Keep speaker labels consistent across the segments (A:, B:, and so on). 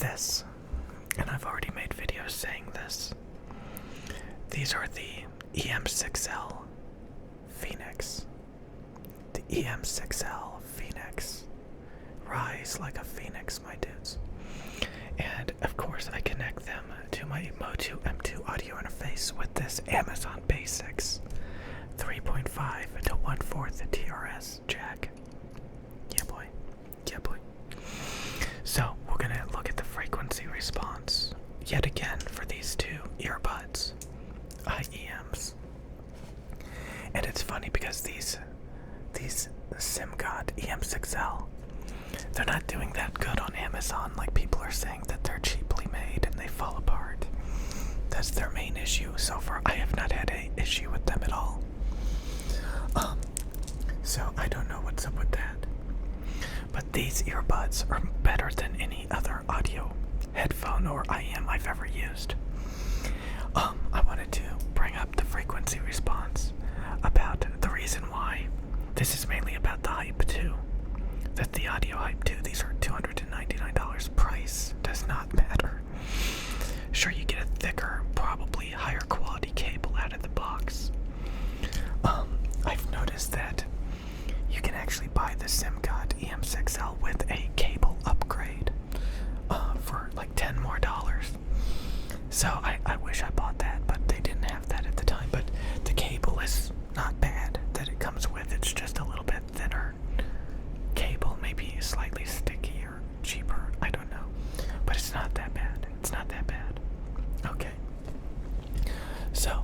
A: this, and I've already made videos saying this. These are the EM6L Phoenix. The EM6L Phoenix. Rise like a phoenix, my dudes. And of course I connect them to my Motu M2 audio interface with this Amazon Basics 3.5 to 1/4 TRS jack. Yeah boy. Yeah boy. So we're gonna look at the frequency response yet again for these two earbuds, IEMs. And it's funny because these SimGod EM6L, they're not doing that good on Amazon. Like, people are saying that they're cheaply made and they fall apart. That's their main issue. So far, I have not had an issue with them at all. So I don't know what's up with that. But these earbuds are better than any other audio headphone or IEM I've ever used. I wanted to bring up the frequency response about the reason why. This is mainly about the Hype 2. The THIEAUDIO Hype 2. These are $299. Price does not matter. Sure, you get a thicker, probably higher quality cable out of the box. I've noticed that you can actually buy the SimGod EM6L with a cable upgrade for like $10 more. So I wish I bought that, but they didn't have that at the time. But the cable is not bad that it comes with. It's just a little bit thinner cable, maybe slightly stickier, cheaper. I don't know, but it's not that bad. It's not that bad. Okay. So,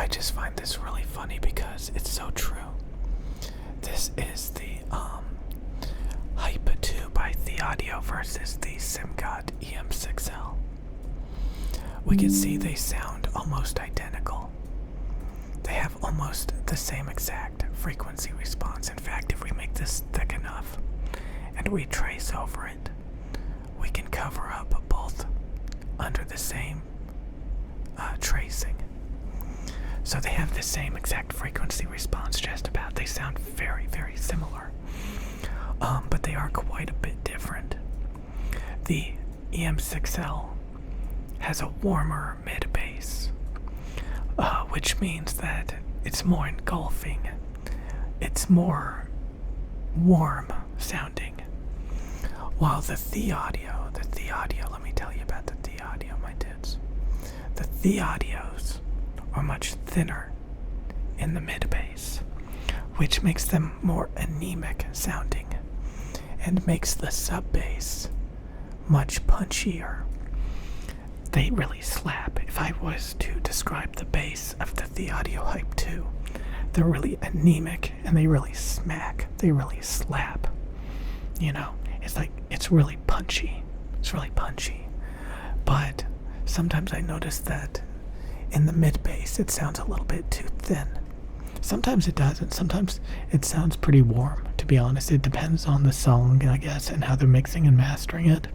A: I just find this really funny because it's so true. This is the Hype 2 by THIEAUDIO versus the SimGod EM6L. We can see they sound almost identical. They have almost the same exact frequency response. In fact, if we make this thick enough and we trace over it, we can cover up both under the same tracing. So they have the same exact frequency response, just about. They sound very, very similar. But they are quite a bit different. The EM6L has a warmer mid-bass, which means that it's more engulfing. It's more warm sounding. While the THIEAUDIO, let me tell you about the THIEAUDIO, my dudes. The THIEAUDIOs are much thinner in the mid-bass, which makes them more anemic sounding and makes the sub-bass much punchier. They really slap. If I was to describe the bass of the THIEAUDIO Hype 2, they're really anemic and they really smack. They really slap. You know, it's like, it's really punchy. It's really punchy. But sometimes I notice that in the mid-bass it sounds a little bit too thin. Sometimes it doesn't. Sometimes it sounds pretty warm, to be honest. It depends on the song, I guess, and how they're mixing and mastering it.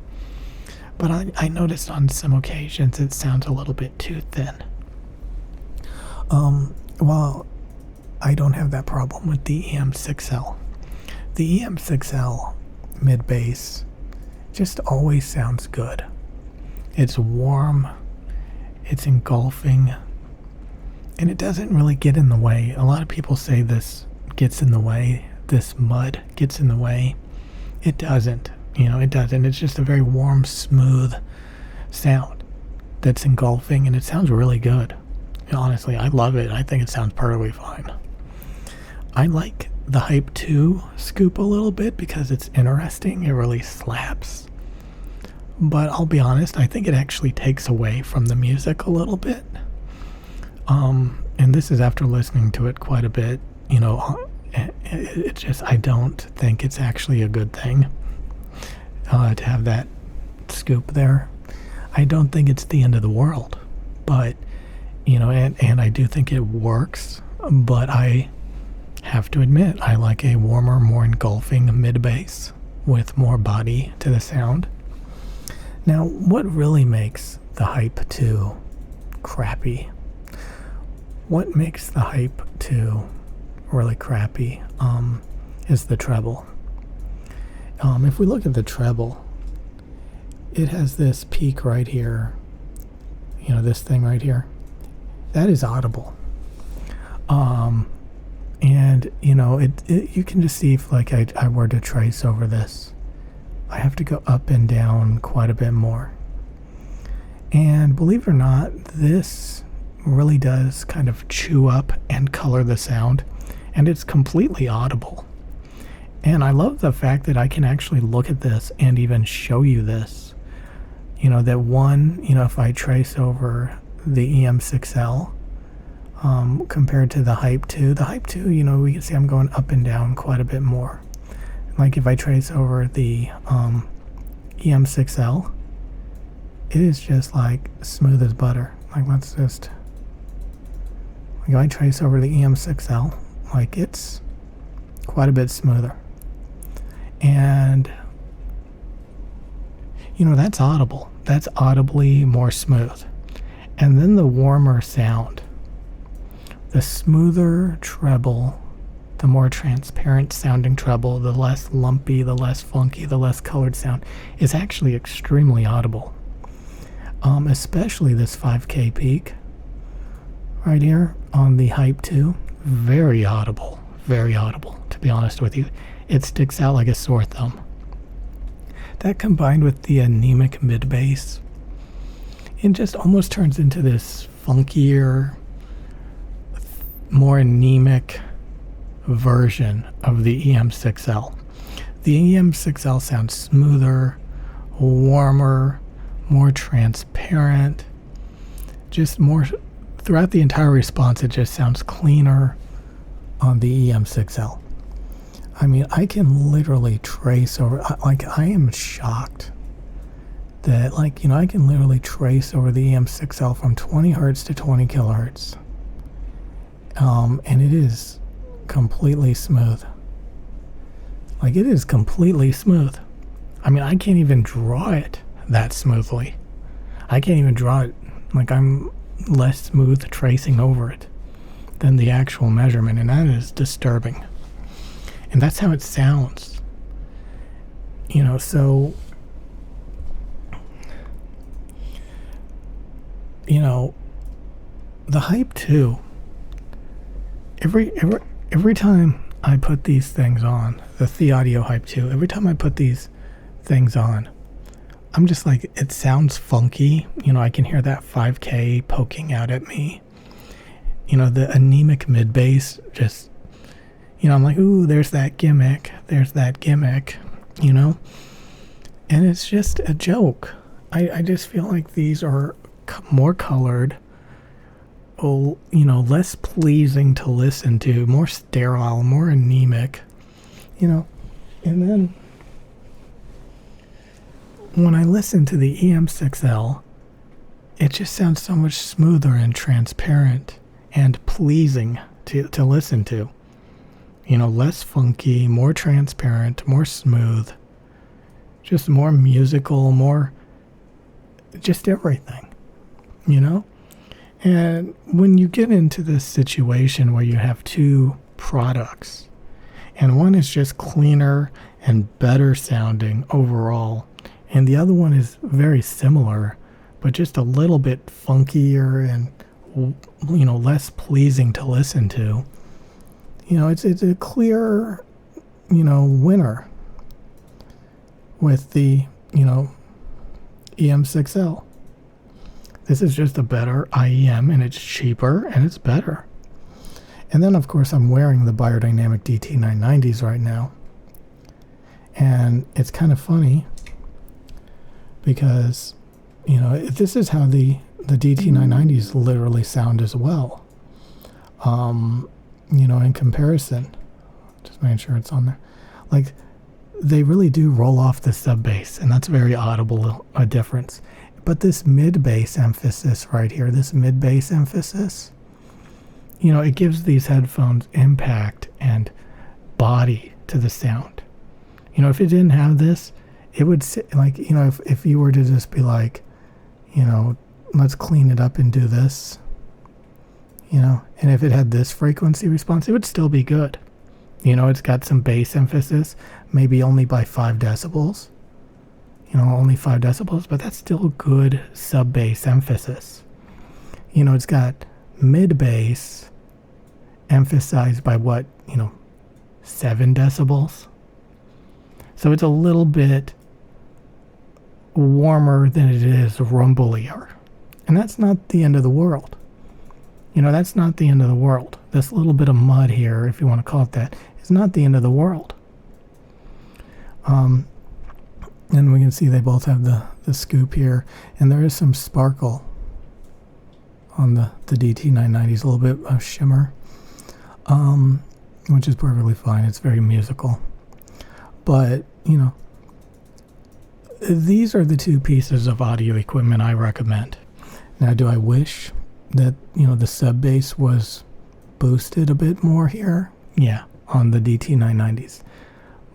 A: But I noticed on some occasions it sounds a little bit too thin. Well, I don't have that problem with the EM6L. The EM6L mid-bass just always sounds good. It's warm, it's engulfing, and it doesn't really get in the way. A lot of people say this gets in the way, this mud gets in the way. It doesn't. You know, it doesn't. It's just a very warm, smooth sound that's engulfing, and it sounds really good. Honestly, I love it. I think it sounds perfectly fine. I like the Hype 2 scoop a little bit because it's interesting. It really slaps. But I'll be honest, I think it actually takes away from the music a little bit. And this is after listening to it quite a bit. You know, it just, I don't think it's actually a good thing to have that scoop there. I don't think it's the end of the world. But, you know, and I do think it works. But I have to admit, I like a warmer, more engulfing mid-bass with more body to the sound. Now, what really makes the Hype 2 crappy? What makes the Hype 2 really crappy is the treble. If we look at the treble,
B: it has this peak right here, this thing right here. That is audible. And you can just see if like I were to trace over this, I have to go up and down quite a bit more. And believe it or not, this really does kind of chew up and color the sound, and it's completely audible. And I love the fact that I can actually look at this and even show you this. That one, if I trace over the EM6L compared to the Hype 2, we can see I'm going up and down quite a bit more. Like if I trace over the EM6L, it is just like smooth as butter. Like if I trace over the EM6L, like it's quite a bit smoother. And that's audible. That's audibly more smooth. And then the warmer sound, the smoother treble, the more transparent sounding treble, the less lumpy, the less funky, the less colored sound is actually extremely audible. Especially this 5K peak right here on the Hype 2, very audible, to be honest with you. It sticks out like a sore thumb. That combined with the anemic mid bass, it just almost turns into this funkier, more anemic version of the EM6L. The EM6L sounds smoother, warmer, more transparent, just more throughout the entire response. It just sounds cleaner on the EM6L. I mean, I can literally trace over, I am shocked that, I can literally trace over the EM6L from 20 hertz to 20 kilohertz. And it is completely smooth. It is completely smooth. I mean, I can't even draw it that smoothly. I can't even draw it. I'm less smooth tracing over it than the actual measurement, and that is disturbing. And that's how it sounds. So the Hype 2, every time I put these things on, the THIEAUDIO Hype 2, every time I put these things on, I'm just like, it sounds funky. I can hear that 5K poking out at me. The anemic mid bass just, I'm like, ooh, there's that gimmick, and it's just a joke. I just feel like these are more colored, less pleasing to listen to, more sterile, more anemic, and then when I listen to the EM6L, it just sounds so much smoother and transparent and pleasing to listen to. Less funky, more transparent, more smooth, just more musical, more just everything, And when you get into this situation where you have two products, and one is just cleaner and better sounding overall, and the other one is very similar, but just a little bit funkier and, less pleasing to listen to, it's a clear, winner with the, EM6L. This is just a better IEM, and it's cheaper and it's better. And then, of course, I'm wearing the Biodynamic DT990s right now. And it's kind of funny because, this is how the DT990s literally sound as well. In comparison, just making sure it's on there. They really do roll off the sub bass, and that's very audible, a difference. But this mid bass emphasis right here, it gives these headphones impact and body to the sound. If it didn't have this, it would if you were to just be like, let's clean it up and do this, and if it had this frequency response, it would still be good. It's got some bass emphasis, maybe only by 5 decibels, only 5 decibels, but that's still good sub-bass emphasis. It's got mid-bass emphasized by 7 decibels. So it's a little bit warmer than it is rumblier. And that's not the end of the world. That's not the end of the world. This little bit of mud here, if you want to call it that, is not the end of the world. And we can see they both have the scoop here. And there is some sparkle on the DT990s, a little bit of shimmer, which is perfectly fine. It's very musical. But, these are the two pieces of audio equipment I recommend. Now, do I wish that, the sub bass was boosted a bit more here? Yeah, on the DT990s.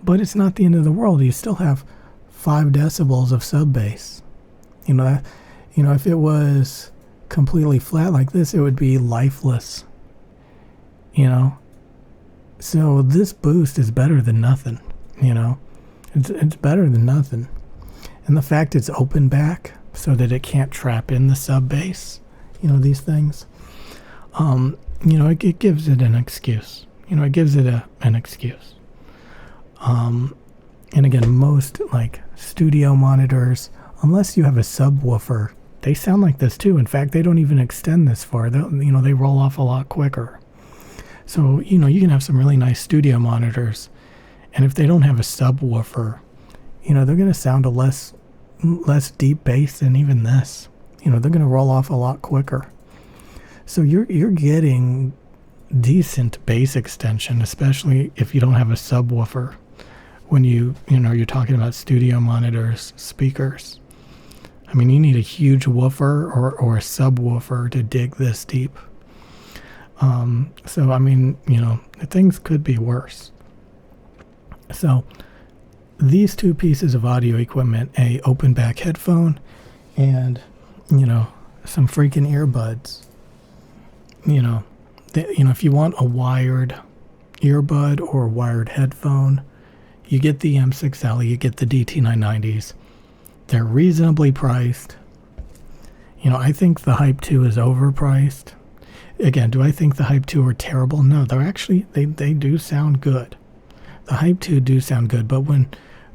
B: But it's not the end of the world. You still have 5 decibels of sub bass. If it was completely flat like this, it would be lifeless. So this boost is better than nothing. It's better than nothing. And the fact it's open back so that it can't trap in the sub bass, these things, it gives it an excuse. It gives it an excuse. And again, most studio monitors, unless you have a subwoofer, they sound like this too. In fact, they don't even extend this far. They roll off a lot quicker. So, you can have some really nice studio monitors, and if they don't have a subwoofer, they're going to sound a less deep bass than even this. They're going to roll off a lot quicker. So you're getting decent bass extension, especially if you don't have a subwoofer. When you're talking about studio monitors, speakers. I mean, you need a huge woofer or a subwoofer to dig this deep. So, I mean, things could be worse. So, these two pieces of audio equipment, a open back headphone and, some freaking earbuds. If you want a wired earbud or a wired headphone, you get the M6L, you get the DT990s. They're reasonably priced. I think the Hype 2 is overpriced. Again, do I think the Hype 2 are terrible? No, they're actually, they do sound good. The Hype 2 do sound good, but when,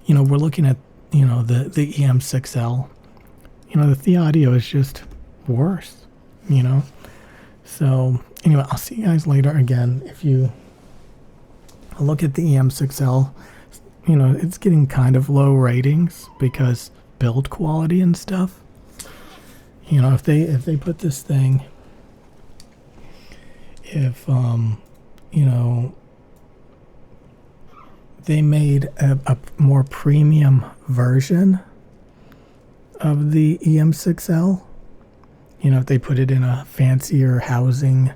B: we're looking at, the EM6L, the THIEAUDIO is just worse, So, anyway, I'll see you guys later again. If you look at the EM6L, it's getting kind of low ratings because build quality and stuff. If they put this thing, if they made a more premium version of the EM6L, if they put it in a fancier housing,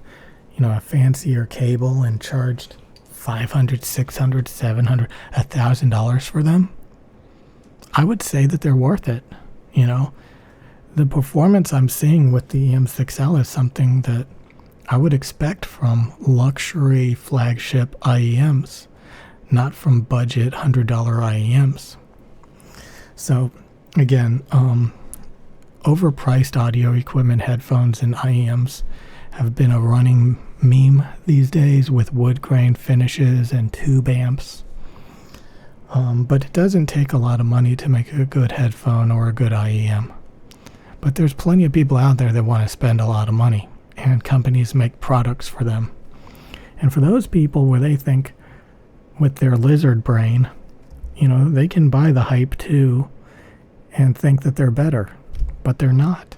B: a fancier cable and charged $500, $600, $700, $1,000 for them, I would say that they're worth it. The performance I'm seeing with the EM6L is something that I would expect from luxury flagship IEMs, not from budget $100 IEMs. So again, overpriced audio equipment, headphones, and IEMs have been a running meme these days with wood grain finishes and tube amps. But it doesn't take a lot of money to make a good headphone or a good IEM. But there's plenty of people out there that want to spend a lot of money, and companies make products for them. And for those people where they think with their lizard brain, they can buy the Hype 2 and think that they're better, but they're not.